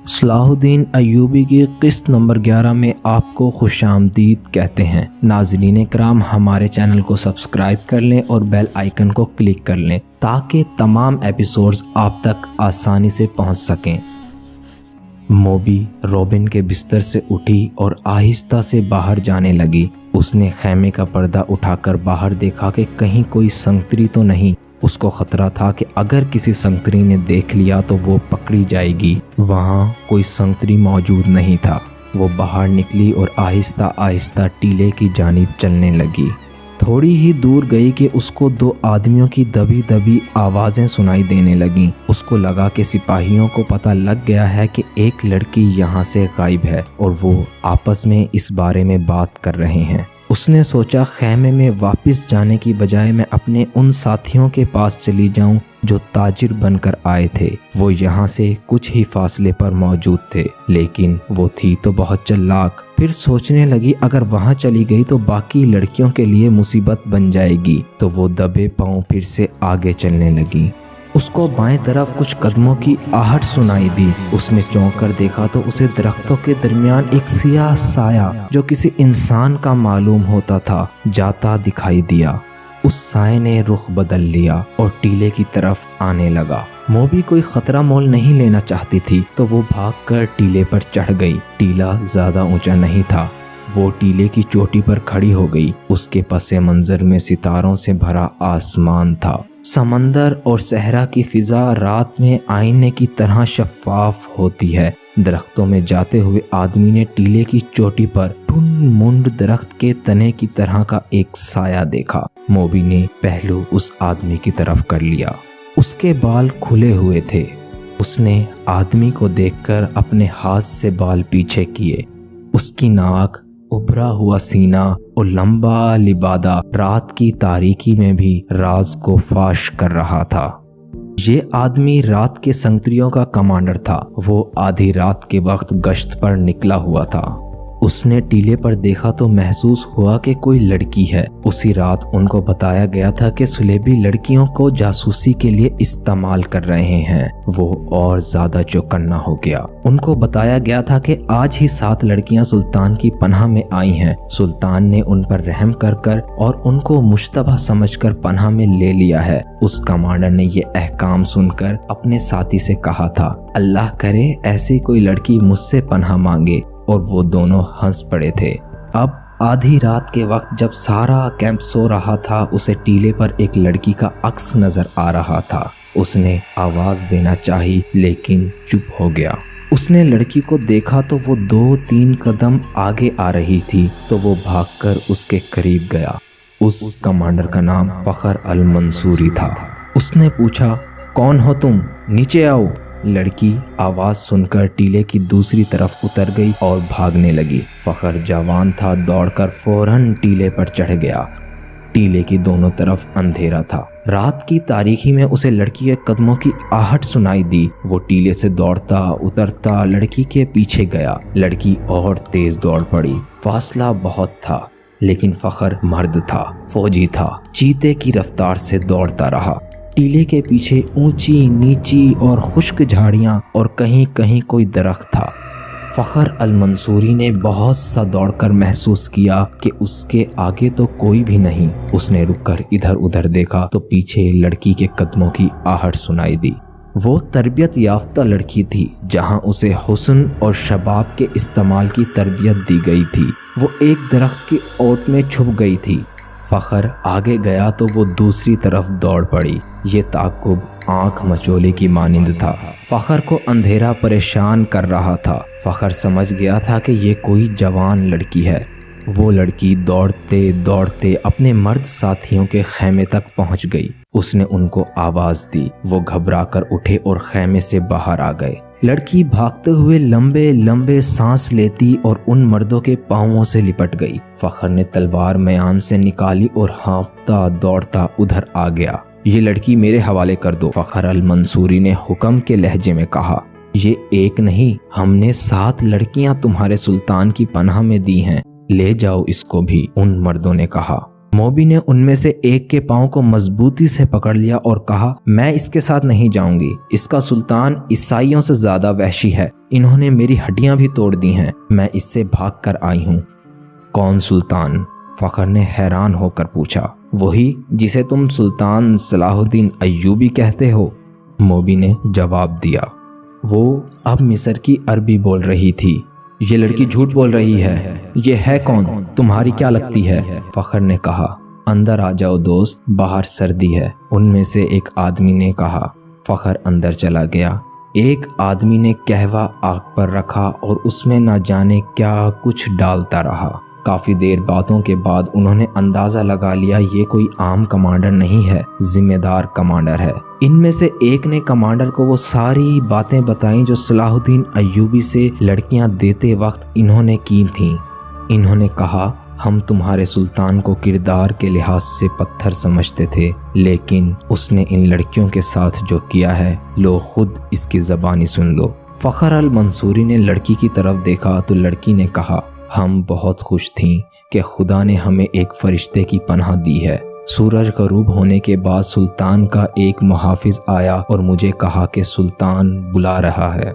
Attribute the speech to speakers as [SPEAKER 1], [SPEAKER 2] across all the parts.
[SPEAKER 1] صلاح الدین ایوبی کی قسط نمبر 11 میں آپ کو خوش آمدید کہتے ہیں۔ ناظرین کرام، ہمارے چینل کو سبسکرائب کر لیں اور بیل آئیکن کو کلک کر لیں تاکہ تمام ایپیسوڈز آپ تک آسانی سے پہنچ سکیں۔ موبی روبن کے بستر سے اٹھی اور آہستہ سے باہر جانے لگی۔ اس نے خیمے کا پردہ اٹھا کر باہر دیکھا کہ کہیں کوئی سنگتری تو نہیں۔ اس کو خطرہ تھا کہ اگر کسی سنگتری نے دیکھ لیا تو وہ پکڑی جائے گی۔ وہاں کوئی سنگتری موجود نہیں تھا۔ وہ باہر نکلی اور آہستہ آہستہ ٹیلے کی جانب چلنے لگی۔ تھوڑی ہی دور گئی کہ اس کو دو آدمیوں کی دبی دبی آوازیں سنائی دینے لگیں۔ اس کو لگا کہ سپاہیوں کو پتہ لگ گیا ہے کہ ایک لڑکی یہاں سے غائب ہے اور وہ آپس میں اس بارے میں بات کر رہے ہیں۔ اس نے سوچا خیمے میں واپس جانے کی بجائے میں اپنے ان ساتھیوں کے پاس چلی جاؤں جو تاجر بن کر آئے تھے۔ وہ یہاں سے کچھ ہی فاصلے پر موجود تھے، لیکن وہ تھی تو بہت چالاک۔ پھر سوچنے لگی اگر وہاں چلی گئی تو باقی لڑکیوں کے لیے مصیبت بن جائے گی، تو وہ دبے پاؤں پھر سے آگے چلنے لگی۔ اس کو بائیں طرف کچھ قدموں کی آہٹ سنائی دی۔ اس نے چونک کر دیکھا تو اسے درختوں کے درمیان ایک سیاہ سایہ جو کسی انسان کا معلوم ہوتا تھا جاتا دکھائی دیا۔ اس سائے نے رخ بدل لیا اور ٹیلے کی طرف آنے لگا۔ موبی کوئی خطرہ مول نہیں لینا چاہتی تھی تو وہ بھاگ کر ٹیلے پر چڑھ گئی۔ ٹیلا زیادہ اونچا نہیں تھا۔ وہ ٹیلے کی چوٹی پر کھڑی ہو گئی۔ اس کے پس منظر میں ستاروں سے بھرا آسمان تھا۔ سمندر اور صحرا کی فضا رات میں آئینے کی طرح شفاف ہوتی ہے۔ درختوں میں جاتے ہوئے آدمی نے ٹیلے کی چوٹی پر ٹنڈ منڈ درخت کے تنے کی طرح کا ایک سایہ دیکھا۔ موبی نے پہلو اس آدمی کی طرف کر لیا۔ اس کے بال کھلے ہوئے تھے۔ اس نے آدمی کو دیکھ کر اپنے ہاتھ سے بال پیچھے کیے۔ اس کی ناک، ابھرا ہوا سینہ اور لمبا لبادہ رات کی تاریکی میں بھی راز کو فاش کر رہا تھا۔ یہ آدمی رات کے سنگتریوں کا کمانڈر تھا۔ وہ آدھی رات کے وقت گشت پر نکلا ہوا تھا۔ اس نے ٹیلے پر دیکھا تو محسوس ہوا کہ کوئی لڑکی ہے۔ اسی رات ان کو بتایا گیا تھا کہ سلیبی لڑکیوں کو جاسوسی کے لیے استعمال کر رہے ہیں۔ وہ اور زیادہ چوکنا ہو گیا۔ ان کو بتایا گیا تھا کہ آج ہی 7 لڑکیاں سلطان کی پناہ میں آئی ہیں۔ سلطان نے ان پر رحم کر اور ان کو مشتبہ سمجھ کر پناہ میں لے لیا ہے۔ اس کمانڈر نے یہ احکام سن کر اپنے ساتھی سے کہا تھا، اللہ کرے ایسی کوئی لڑکی مجھ سے پناہ مانگے، اور وہ دونوں ہنس پڑے تھے۔ اب آدھی رات کے وقت جب سارا کیمپ سو رہا تھا، اسے ٹیلے پر ایک لڑکی کا عکس نظر آ رہا تھا۔ اس نے آواز دینا چاہی لیکن چپ ہو گیا۔ اس نے لڑکی کو دیکھا تو وہ 2-3 قدم آگے آ رہی تھی تو وہ بھاگ کر اس کے قریب گیا۔ اس کمانڈر کا نام فخر المنصوری تھا۔ اس نے پوچھا، کون ہو تم؟ نیچے آؤ۔ لڑکی آواز سن کر ٹیلے کی دوسری طرف اتر گئی اور بھاگنے لگی۔ فخر جوان تھا، دوڑ کر فوراً ٹیلے پر چڑھ گیا۔ ٹیلے کی دونوں طرف اندھیرا تھا۔ رات کی تاریکی میں اسے لڑکی کے قدموں کی آہٹ سنائی دی۔ وہ ٹیلے سے دوڑتا اترتا لڑکی کے پیچھے گیا۔ لڑکی اور تیز دوڑ پڑی۔ فاصلہ بہت تھا، لیکن فخر مرد تھا، فوجی تھا، چیتے کی رفتار سے دوڑتا رہا۔ ٹیلے کے پیچھے اونچی نیچی اور خشک جھاڑیاں اور کہیں کہیں کوئی درخت تھا۔ فخر المنصوری نے بہت سا دوڑ کر محسوس کیا کہ اس کے آگے تو کوئی بھی نہیں۔ اس نے رک کر ادھر ادھر دیکھا تو پیچھے لڑکی کے قدموں کی آہٹ سنائی دی۔ وہ تربیت یافتہ لڑکی تھی، جہاں اسے حسن اور شباب کے استعمال کی تربیت دی گئی تھی۔ وہ ایک درخت کی اوٹ میں چھپ گئی تھی۔ فخر آگے گیا تو وہ دوسری طرف دوڑ پڑی۔ یہ تعاقب آنکھ مچولے کی مانند تھا۔ فخر کو اندھیرا پریشان کر رہا تھا۔ فخر سمجھ گیا تھا کہ یہ کوئی جوان لڑکی ہے۔ وہ لڑکی دوڑتے دوڑتے اپنے مرد ساتھیوں کے خیمے تک پہنچ گئی۔ اس نے ان کو آواز دی۔ وہ گھبرا کر اٹھے اور خیمے سے باہر آ گئے۔ لڑکی بھاگتے ہوئے لمبے لمبے سانس لیتی اور ان مردوں کے پاؤں سے لپٹ گئی۔ فخر نے تلوار میان سے نکالی اور ہانپتا دوڑتا ادھر آ گیا۔ یہ لڑکی میرے حوالے کر دو، فخر المنصوری نے حکم کے لہجے میں کہا۔ یہ ایک نہیں، ہم نے 7 لڑکیاں تمہارے سلطان کی پناہ میں دی ہیں، لے جاؤ اس کو بھی، ان مردوں نے کہا۔ मोबी ने उनमें से एक के पांव को मजबूती से पकड़ लिया और कहा, मैं इसके साथ नहीं जाऊंगी। इसका सुल्तान ईसाइयों से ज्यादा वहशी है। इन्होंने मेरी हड्डियां भी तोड़ दी हैं। मैं इससे भाग कर आई हूँ। कौन सुल्तान? फखर ने हैरान होकर पूछा। वही जिसे तुम सुल्तान सलाहुद्दीन अय्यूबी कहते हो, मोबी ने जवाब दिया। वो अब मिस्र की अरबी बोल रही थी। ये लड़की झूठ बोल रही है। ये है कौन? तुम्हारी क्या लगती है? फखर ने कहा। अंदर आ जाओ दोस्त, बाहर सर्दी है, उनमें से एक आदमी ने कहा। फखर अंदर चला गया। एक आदमी ने कहवा आग पर रखा और उसमें ना जाने क्या कुछ डालता रहा। काफी देर बातों के बाद उन्होंने अंदाजा लगा लिया ये कोई आम कमांडर नहीं है, जिम्मेदार कमांडर है। इनमें से एक ने कमांडर को वो सारी बातें बताईं जो सलाहुद्दीन अय्यूबी से लड़कियां देते वक्त इन्होंने की थीं। इन्होंने कहा, हम तुम्हारे सुल्तान को किरदार के लिहाज से पत्थर समझते थे, लेकिन उसने इन लड़कियों के साथ जो किया है, लो खुद इसकी ज़बानी सुन लो। फखर अल मंसूरी ने लड़की की तरफ देखा तो लड़की ने कहा, हम बहुत खुश थीं कि खुदा ने हमें एक फरिश्ते की पनाह दी है। सूरज गरूब होने के बाद सुल्तान का एक मुहाफिज आया और मुझे कहा कि सुल्तान बुला रहा है।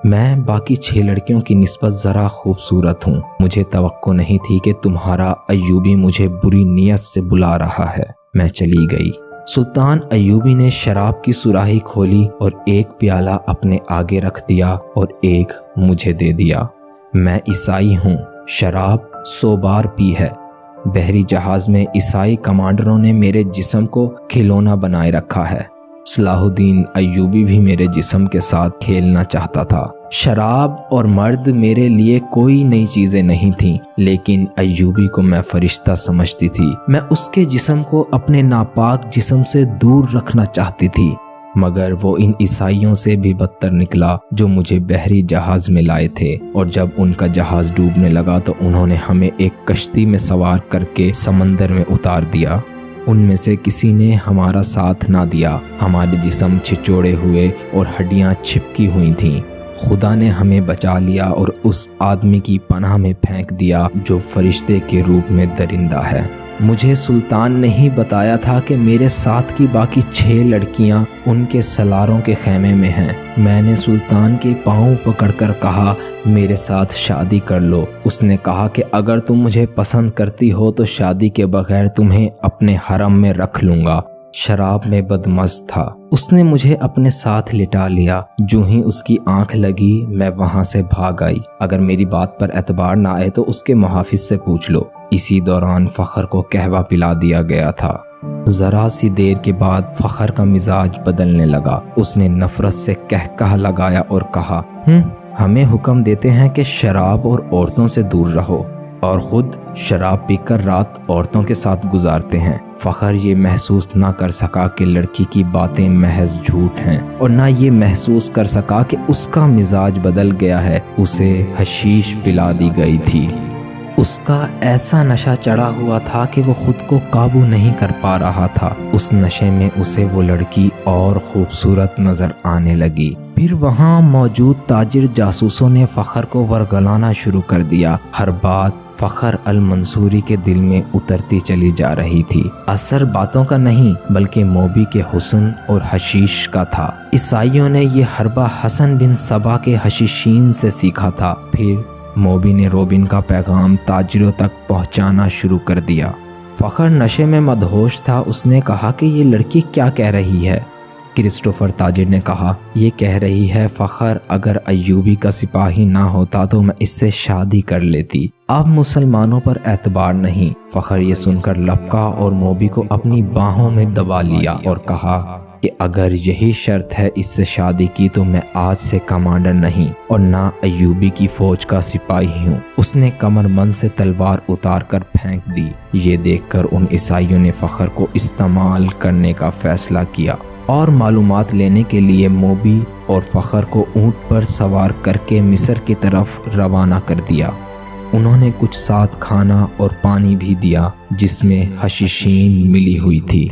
[SPEAKER 1] मैं बाकी 6 लड़कियों की निस्बत ज़रा खूबसूरत हूँ। मुझे तवक्को नहीं थी कि तुम्हारा अय्यूबी मुझे बुरी नीयत से बुला रहा है। मैं चली गई। सुल्तान अय्यूबी ने शराब की सुराही खोली और एक प्याला अपने आगे रख दिया और एक मुझे दे दिया। मैं ईसाई हूँ, शराब 100 बार पी है। बहरी जहाज में ईसाई कमांडरों ने मेरे जिस्म को खिलौना बनाए रखा है। सलाहुद्दीन अय्यूबी भी मेरे जिस्म के साथ खेलना चाहता था। शराब और मर्द मेरे लिए कोई नई चीजें नहीं थीं, लेकिन अय्यूबी को मैं फरिश्ता समझती थी। मैं उसके जिस्म को अपने नापाक जिस्म से दूर रखना चाहती थी, मगर वो इन ईसाइयों से भी बदतर निकला जो मुझे बहरी जहाज में लाए थे। और जब उनका जहाज डूबने लगा तो उन्होंने हमें एक कश्ती में सवार करके समंदर में उतार दिया। उनमें से किसी ने हमारा साथ ना दिया। हमारे जिस्म छिचोड़े हुए और हड्डियां छिपकी हुई थीं। खुदा ने हमें बचा लिया और उस आदमी की पनाह में फेंक दिया जो फरिश्ते के रूप में दरिंदा है। मुझे सुल्तान ने ही बताया था कि मेरे साथ की बाकी 6 लड़कियां उनके सलारों के खेमे में हैं। मैंने सुल्तान के पांव पकड़कर कहा, मेरे साथ शादी कर लो। उसने कहा कि अगर तुम मुझे पसंद करती हो तो शादी के बगैर तुम्हें अपने हरम में रख लूंगा। शराब में बदमस्त था। उसने मुझे अपने साथ लिटा लिया। जो ही उसकी आंख लगी मैं वहां से भाग आई। अगर मेरी बात पर एतबार ना आए तो उसके मुहाफिज से पूछ लो। इसी दौरान फखर को कहवा पिला दिया गया था। जरा सी देर के बाद फखर का मिजाज बदलने लगा। उसने नफरत से कहकहा लगाया और कहा, हमें हुक्म देते हैं कि शराब और औरतों से दूर रहो, और खुद शराब पीकर रात औरतों के साथ गुजारते हैं। फखर ये महसूस ना कर सका कि लड़की की बातें महज झूठ हैं, और ना ये महसूस कर सका कि उसका मिजाज बदल गया है। उसे हशीश पिला दी गई थी। उसका ऐसा नशा चढ़ा हुआ था कि वो खुद को काबू नहीं कर पा रहा था। उस नशे में उसे वो लड़की और खूबसूरत नजर आने लगी। फिर वहाँ मौजूद ताजिर जासूसों ने फखर को वरगलाना शुरू कर दिया। हर बात फखर अल मंसूरी के दिल में उतरती चली जा रही थी। असर बातों का नहीं बल्कि मोबी के हुस्न और हशीश का था। ईसाइयों ने ये हरबा हसन बिन सबा के हशीशीन से सीखा था। फिर मोबी ने रोबिन का पैगाम ताजिरों तक पहुंचाना शुरू कर दिया। फखर नशे में मदहोश था। उसने कहा कि ये लड़की क्या कह रही है। क्रिस्टोफर ताजिर ने कहा, ये कह रही है फखर, अगर अय्यूबी का सिपाही ना होता तो मैं इससे शादी कर लेती। अब मुसलमानों पर एतबार नहीं। फखर ये सुनकर लपका और मोबी को अपनी बाहों में दबा लिया और कहा कि अगर यही शर्त है इससे शादी की तो मैं आज से कमांडर नहीं और ना अय्यूबी की फौज का सिपाही हूँ। उसने कमरबंद से तलवार उतार कर फेंक दी। ये देखकर उन ईसाइयों ने फखर को इस्तेमाल करने का फैसला किया और मालूमात लेने के लिए मोबी और फखर को ऊंट पर सवार करके मिस्र की तरफ रवाना कर दिया। उन्होंने कुछ साथ खाना और पानी भी दिया जिसमें हशीशीन मिली हुई थी।